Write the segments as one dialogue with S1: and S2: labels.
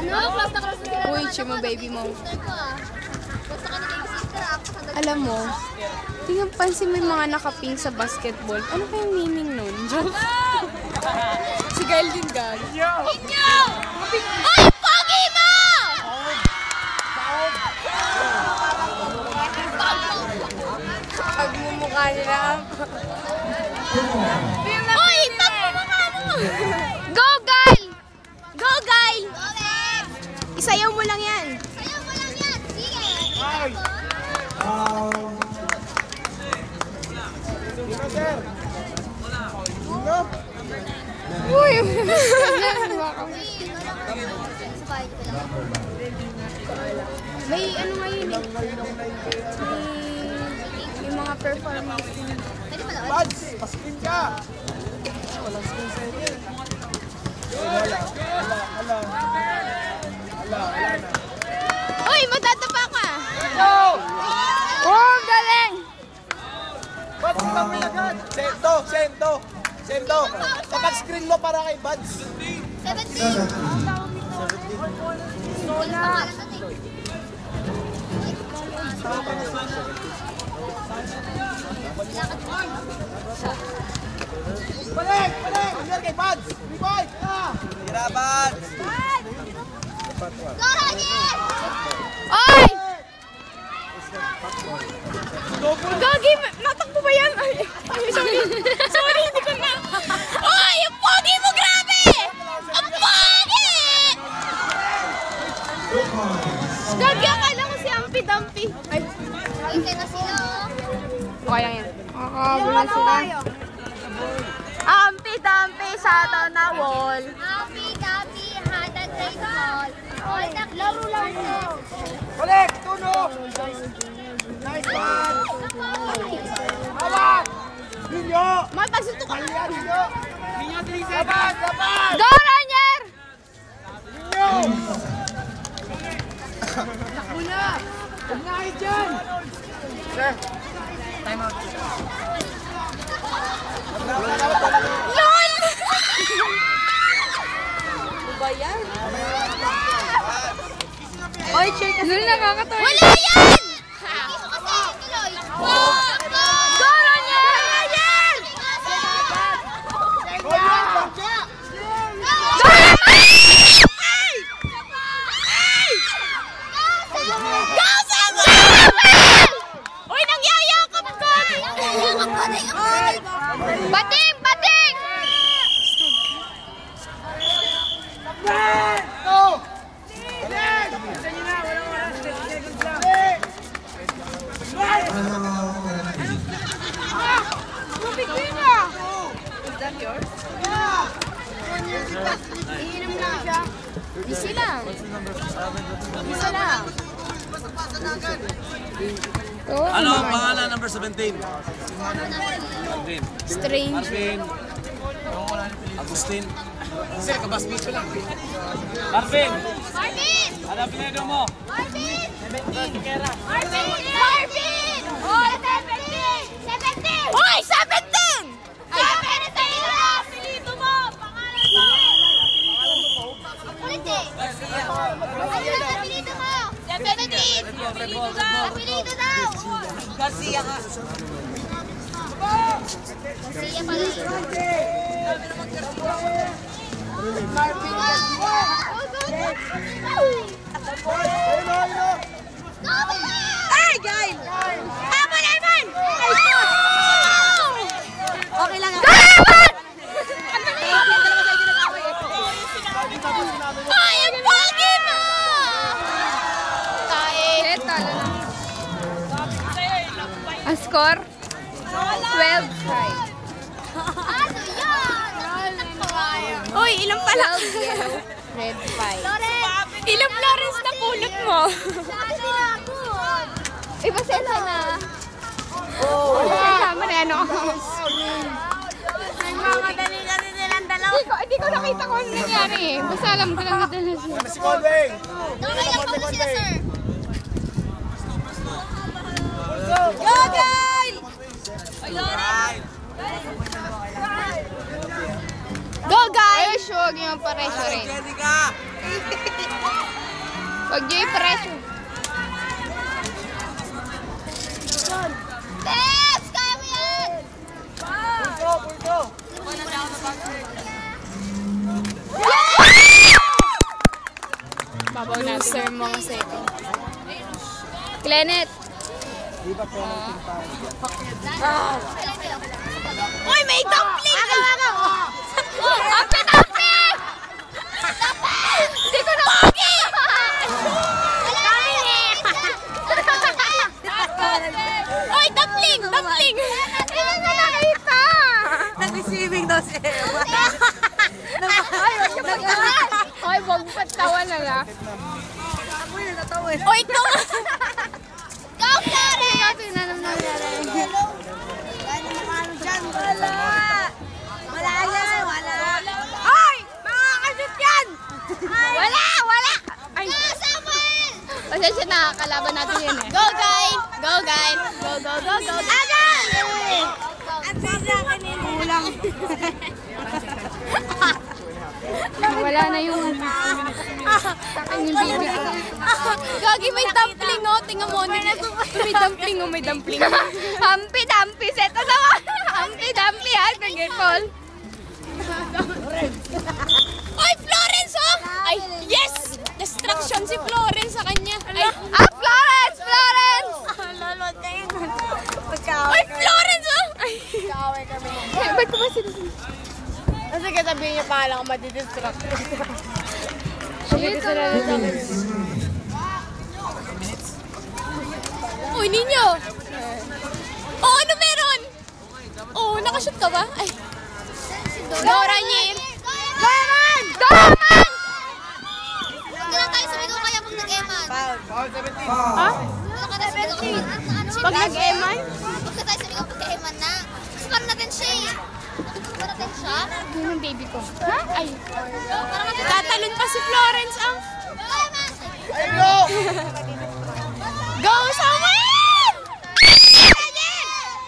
S1: Uy, chimo baby mo. Alam mo, tingnan pansin mo yung mga nakaping sa basketball. Ano kayang meaning nun? Joke. Si Gail din gag.
S2: Inyo! Ay, pogi mo!
S1: Pagmumukha nila.
S2: Uy, pagmumukha mo! Go, Gail! Go, Gail!
S1: Isayaw mo lang yan.
S2: Sayaw mo lang yan. Sige.
S1: Uy! May ano ngayon eh. May mga performance.
S3: Buds, paskin ka! Walang skin sa inyo. Wala na.
S2: Uy, magtatapa ka!
S3: Go!
S1: Oh, galing!
S3: Buds, ikaw may agad! Sendo! Kapag screen mo para kay Buds.
S2: 17. Sola.
S3: Balik! Balik kay Buds! B-boy! Tira, Buds!
S2: Go, Roger!
S1: Oy! Gagi, natakbo ba yan? Ay, sorry, hindi ko na.
S2: Uy, yung pogi mo, grabe! Ang pogi!
S1: Gagi, akala ko si Ampi Dumpy. Ay,
S2: Hintay na sila.
S1: kaya yan. Kakabulan sila. Ampi Dumpy sa na wall.
S2: Happy, happy, had a great ball. All the laro lang mo.
S3: Balik! Tunog! Nice one! Hawak! Ninyo!
S1: Mapagsunto ka.
S3: Ninyo, laban!
S1: Go, Ranger!
S3: Ninyo! Takbo na! Huwag na kayo dyan! Sir! Time out.
S1: LOL! Ano ba yan? Oy, check kasi. Lul, nakakatawa.
S2: Wala yan! Hindi ko kasi tuloy.
S1: Go, Ranger! Ranger!
S3: Go, yan! Bangka!
S2: Go, Samuel!
S1: Uy, nangyayakap ka! Bating! Bating!
S3: Go! Balik!
S1: Is that yours? Iinom lang siya. Easy lang. Isa lang.
S4: Ano ang pangalan number 17? Marvin.
S1: Strange.
S4: Marvin. Agustin. Sir, kabasbito lang. Marvin.
S2: Marvin!
S4: Ano ang pinado mo?
S2: Marvin! Marvin! Marvin! Oy, 17! 17!
S1: Hoy! 17!
S2: Sabi na sa iyo! Apelyido mo! Pangalan mo! Kulit eh! Ano ang apelyido mo? 17! Apelyido daw!
S4: Garcia ka.
S2: Siya pala.
S1: Marvin Ay, guys! Tama na, Evan! Okay lang ako.
S2: Ay, ang pogi mo!
S1: Tae. Talo na. Ang score? 12-5.
S2: Ano yan?
S1: Uy, ilang pala? 12 yellow, red 5. Ilang Florence na pulot mo? Ay, pasensya na. Pasensya mo na, ano?
S2: Nagmamadali kasi silang dalawa.
S1: Hindi ko nakita kung ano nangyari eh. Basta alam ko lang nadala siya.
S3: Si Conway!
S2: Okay lang po sila, sir.
S1: Go, guys! Go, guys! presyo, huwag niyo presyo rin. Huwag niyo presyo.
S2: Bebs! Kaya mo yan!
S3: Pulto!
S1: Babaw natin. Loser mga second. Glennet.
S3: Di ba penalty pa?
S2: Uy, may dumpling! Dumpling! Hindi ko na pogi! Uy, dumpling! Dumpling! Hindi ko na nakita!
S5: Nag-receiving daw si Ewa.
S1: Ay, wag patawa na lang.
S5: Ako yun, natawa eh.
S2: Uy, ito! Go, Flores!
S1: Kasi na naman nangyari.
S5: Wala yan, wala.
S1: Ay! Makakashoot yan! Wala! Wala! Ay!
S2: Go, Samuel!
S1: Pasensya na, kalaban natin yun eh.
S2: Go, guys! Go, guys! Go, go, go, go! Aga!
S5: Ang sisa akin eh, kulang.
S1: Wala na yung takin yung baby ko.
S2: Gagi, may dumpling, no? Tingnan mo.
S1: May dumpling o may dumpling. Hampi-dampi, set na naman. Hampi-dampi ha, nag-fall.
S2: Oy, Florence, oh! Ay, yes! Distraction si Florence sa kanya. Ay,
S1: Florence! Florence!
S5: Lalot kayo.
S2: Oy, Florence, oh! Ay,
S1: Ba't ko ba sinasabi?
S5: Kasi kasabihin niya pahala ka madidistract.
S1: Shit,
S2: Uy, ninyo! Oh, ano meron? Oh, nakashoot ka ba? Ay. Go, Ranyel!
S1: Goman! Goman!
S2: Huwag na tayo sumigaw kaya pag nag-eman.
S3: Foul 17.
S1: Ha?
S2: Huwag ka tayo sumigaw.
S1: Pag nag-eman?
S2: Huwag ka tayo sumigaw pag nag-eman na. Spam natin siya eh. Spam natin siya.
S1: Yun yung baby ko. Ha? Ay.
S2: Para natin
S1: Tatalon pa si Florence ang...
S3: Go!
S1: Go, Samuel!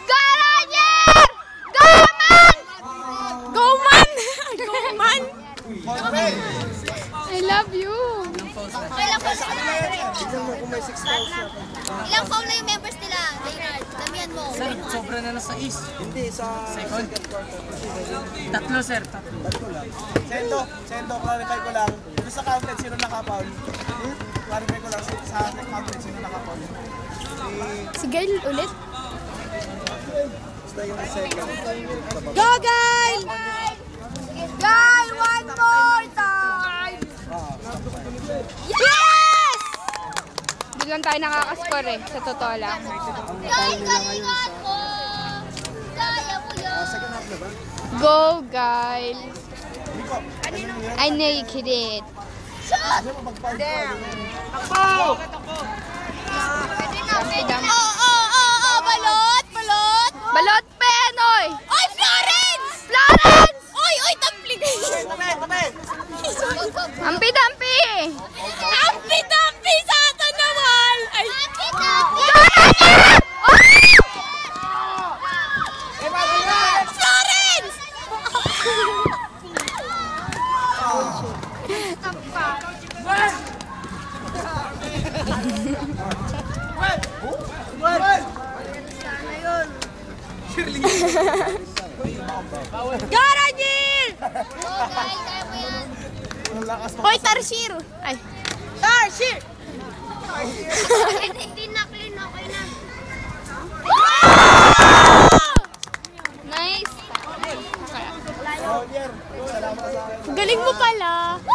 S1: Go, Roger! Go, man! Go, man! Go, man! I love you.
S2: Ilang foul
S3: Tignan mo kung may 6 fouls na.
S2: Ilang foul na yung members nila, Maynard? Damihan mo.
S4: Sir, sobra na sa is.
S3: Hindi, sa
S4: Second. Tatlo, sir. Tatlo.
S3: Tatlo lang. Sendo, clarify ko lang. Doon sa counted, sino nakapoul? Clarify ko lang, sa counted, sino nakapoul?
S1: Si Gail ulit.
S3: Basta yung second.
S1: Go, Gail! Gail, one more time! Yes! Hindi lang tayo nakakascore eh, sa totoo lang.
S2: Guys, galingan mo! Kaya mo yun!
S3: Second half na ba?
S1: Go, Gail!
S3: Hindi ko. Ano yun?
S1: I naked it.
S2: Shot!
S3: Ano mo mag-foul?
S2: Balot! Balot!
S1: Balot penoy!
S2: Oy, Florence!
S1: Florence!
S2: Oy, dumpling!
S3: Tabi!
S1: Ampi-dampi!
S2: Ampi-dampi sa ato naman! Ay! Ampi-dampi! Florence!
S1: Garajil!
S2: Oh, guys, kaya mo yan.
S3: Ang lakas mo.
S1: Hoy, Tarshir! Ay. Tarshir!
S2: Hindi na clean, okay na.
S1: Nice!
S3: Roger, salamat sa akin.
S1: Galing mo pala!
S2: 11!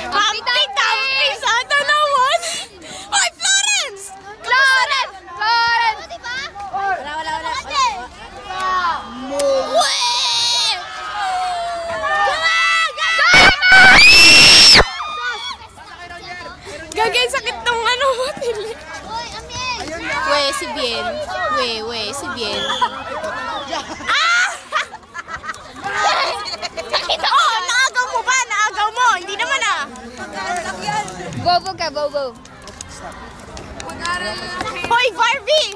S1: Ampi-dampi sa ato naman!
S2: Oy, Florence!
S1: Florence! Florence!
S2: O, diba?
S5: Wala.
S2: Weh!
S1: Gagay, sakit nung ano mo, Tili.
S2: Oy, Amiel!
S1: We, si Bien. We, si Bien.
S2: Nakita
S1: Oh, naagaw mo ba? Naagaw mo! Hindi naman ah! Bobo ka, bobo. Hoy, Barbie!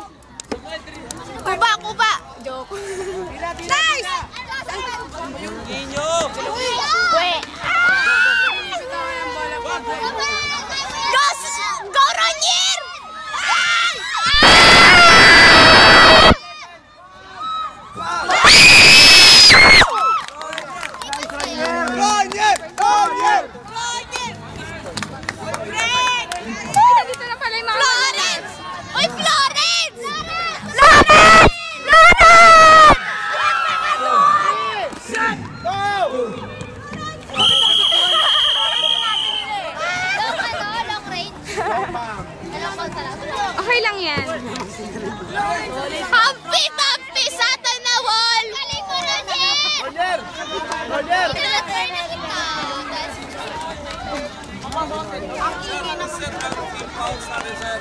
S1: Kuba! Joke.
S5: Nice!
S4: Ninyo!
S2: Go, Ronier!
S3: Roger! Roger!
S2: Dito na pala yung mga Florence! Uy, Florence! Florence! Long range.
S1: Okay lang yan.
S2: Hampi-tampi sa tanawal! Galing mo, Roger!
S3: Roger! Roger!
S2: Ang ingay naman.
S4: Sir, ang team foul sa akin, sir.